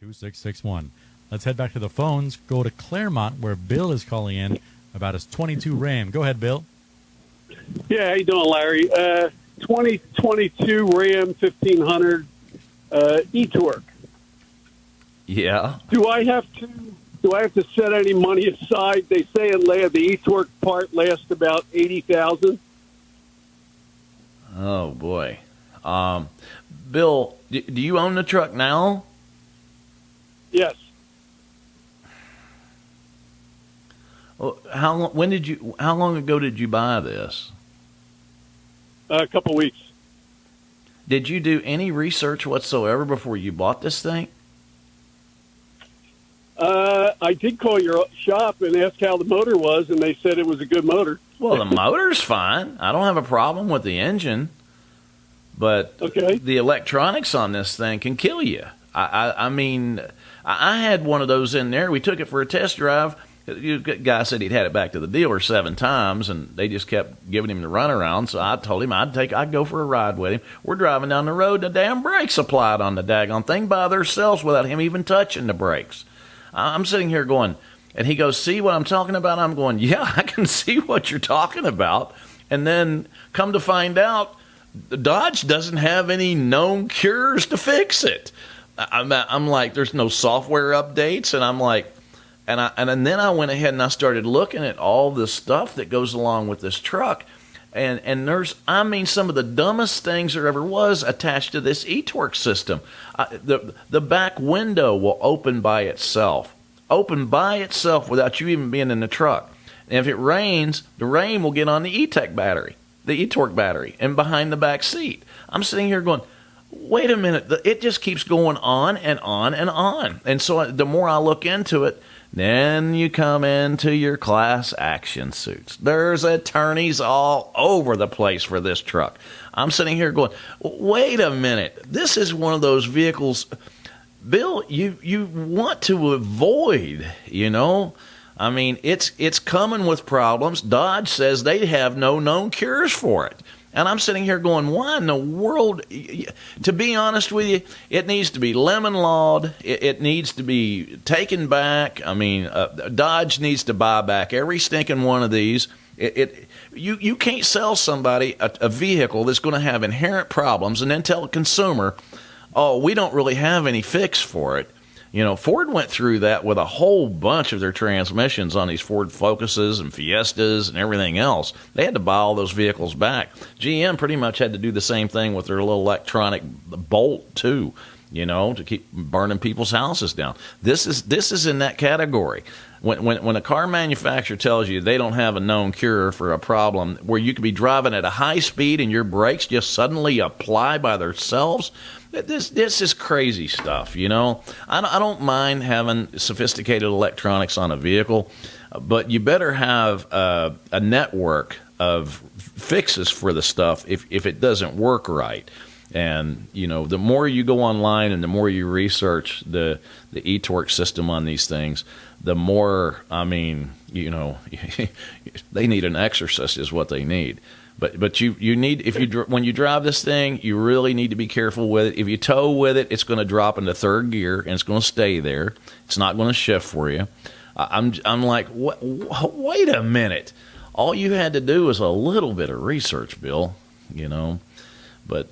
2661. Let's head back to the phones. Go to Claremont, where Bill is calling in about his 22 Ram. Go ahead, Bill. Yeah, how you doing, Larry? 2022 Ram 1500 eTorque. Yeah. Do I have to set any money aside? They say the eTorque part lasts about 80,000. Oh boy. Bill, do you own the truck now? Yes. Well, how long ago did you buy this? A couple weeks. Did you do any research whatsoever before you bought this thing? I did call your shop and ask how the motor was, and they said it was a good motor. Well, the motor's fine. I don't have a problem with the engine, but okay. The electronics on this thing can kill you. I mean, I had one of those in there. We took it for a test drive. The guy said he'd had it back to the dealer 7 times, and they just kept giving him the runaround. So I told him I'd go for a ride with him. We're driving down the road, the damn brakes applied on the daggone thing by themselves without him even touching the brakes. I'm sitting here going, and he goes, "See what I'm talking about?" I'm going, "Yeah, I can see what you're talking about." And then come to find out, Dodge doesn't have any known cures to fix it. I'm like, there's no software updates, and I'm like, and then I went ahead and I started looking at all this stuff that goes along with this truck, and there's, I mean, some of the dumbest things there ever was attached to this eTorque system. The back window will open by itself without you even being in the truck. And if it rains, the rain will get on the eTorque battery, and behind the back seat. I'm sitting here going, wait a minute, it just keeps going on and on and on. And so the more I look into it, then you come into your class action suits. There's attorneys all over the place for this truck. I'm sitting here going, wait a minute, this is one of those vehicles, Bill, you want to avoid, you know? I mean, it's coming with problems. Dodge says they have no known cures for it. And I'm sitting here going, why in the world? To be honest with you, it needs to be lemon lawed. It needs to be taken back. I mean, Dodge needs to buy back every stinking one of these. You can't sell somebody a vehicle that's going to have inherent problems and then tell a consumer, oh, we don't really have any fix for it. You know, Ford went through that with a whole bunch of their transmissions on these Ford Focuses and Fiestas and everything else. They had to buy all those vehicles back. GM pretty much had to do the same thing with their little electronic Bolt, too, you know, to keep burning people's houses down. This is in that category. When a car manufacturer tells you they don't have a known cure for a problem where you could be driving at a high speed and your brakes just suddenly apply by themselves, this is crazy stuff, you know. I don't mind having sophisticated electronics on a vehicle, but you better have a network of fixes for the stuff if it doesn't work right. And, you know, the more you go online and the more you research the eTorque system on these things, the more, I mean, you know, they need an exorcist is what they need. But you need, when you drive this thing, you really need to be careful with it. If you tow with it, it's going to drop into third gear and it's going to stay there. It's not going to shift for you. I'm like, wait a minute. All you had to do was a little bit of research, Bill, you know. But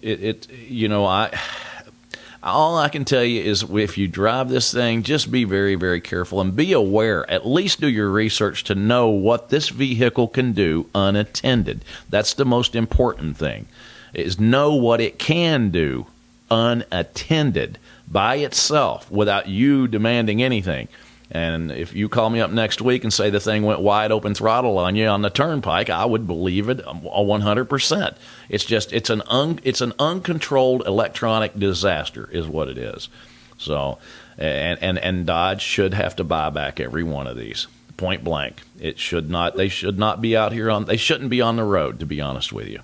all I can tell you is if you drive this thing, just be very, very careful and be aware. At least do your research to know what this vehicle can do unattended. That's the most important thing, is know what it can do unattended by itself without you demanding anything. And if you call me up next week and say the thing went wide open throttle on you on the turnpike, I would believe it 100%. It's an uncontrolled electronic disaster is what it is. So, and Dodge should have to buy back every one of these, point blank. They should not be out here they shouldn't be on the road, to be honest with you.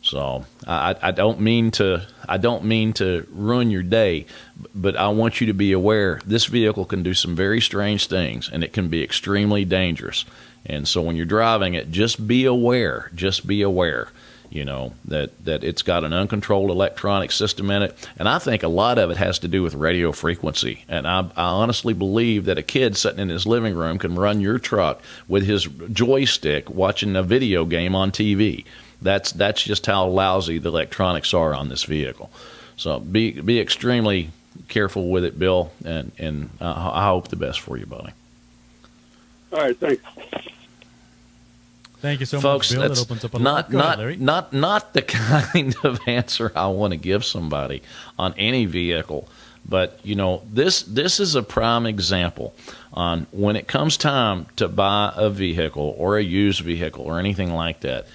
So I don't mean to ruin your day, but I want you to be aware this vehicle can do some very strange things, and it can be extremely dangerous. And so when you're driving it, just be aware. Just be aware. that it's got an uncontrolled electronic system in it. And I think a lot of it has to do with radio frequency. And I honestly believe that a kid sitting in his living room can run your truck with his joystick watching a video game on TV. That's just how lousy the electronics are on this vehicle. So be extremely careful with it, Bill, and I hope the best for you, buddy. All right, thanks. Thank you so Folks, much, Bill. that's That opens up a not Go ahead, Larry. not the kind of answer I want to give somebody on any vehicle. But this is a prime example on when it comes time to buy a vehicle or a used vehicle or anything like that.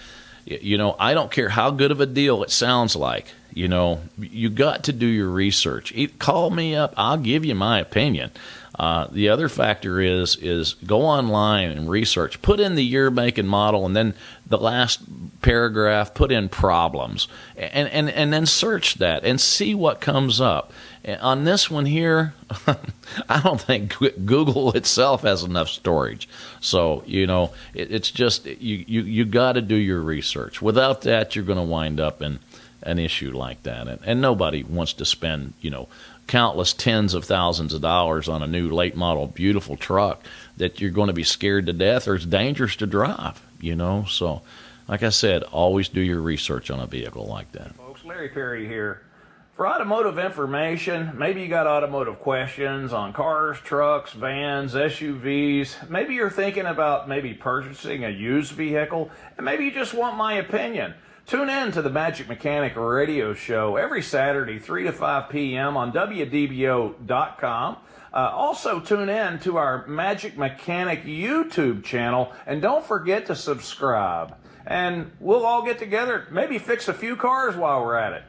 I don't care how good of a deal it sounds like. You got to do your research. Call me up. I'll give you my opinion. The other factor is go online and research. Put in the year, make, and model, and then the last paragraph, put in problems. And then search that and see what comes up. On this one here, I don't think Google itself has enough storage. So, it's just you got to do your research. Without that, you're going to wind up in an issue like that. And nobody wants to spend, countless tens of thousands of dollars on a new late model beautiful truck that you're going to be scared to death or it's dangerous to drive, So, like I said, always do your research on a vehicle like that. Folks, Larry Perry here. For automotive information, maybe you got automotive questions on cars, trucks, vans, SUVs. Maybe you're thinking about purchasing a used vehicle, and maybe you just want my opinion. Tune in to the Magic Mechanic radio show every Saturday, 3 to 5 p.m. on wdbo.com. Also tune in to our Magic Mechanic YouTube channel, and don't forget to subscribe. And we'll all get together, maybe fix a few cars while we're at it.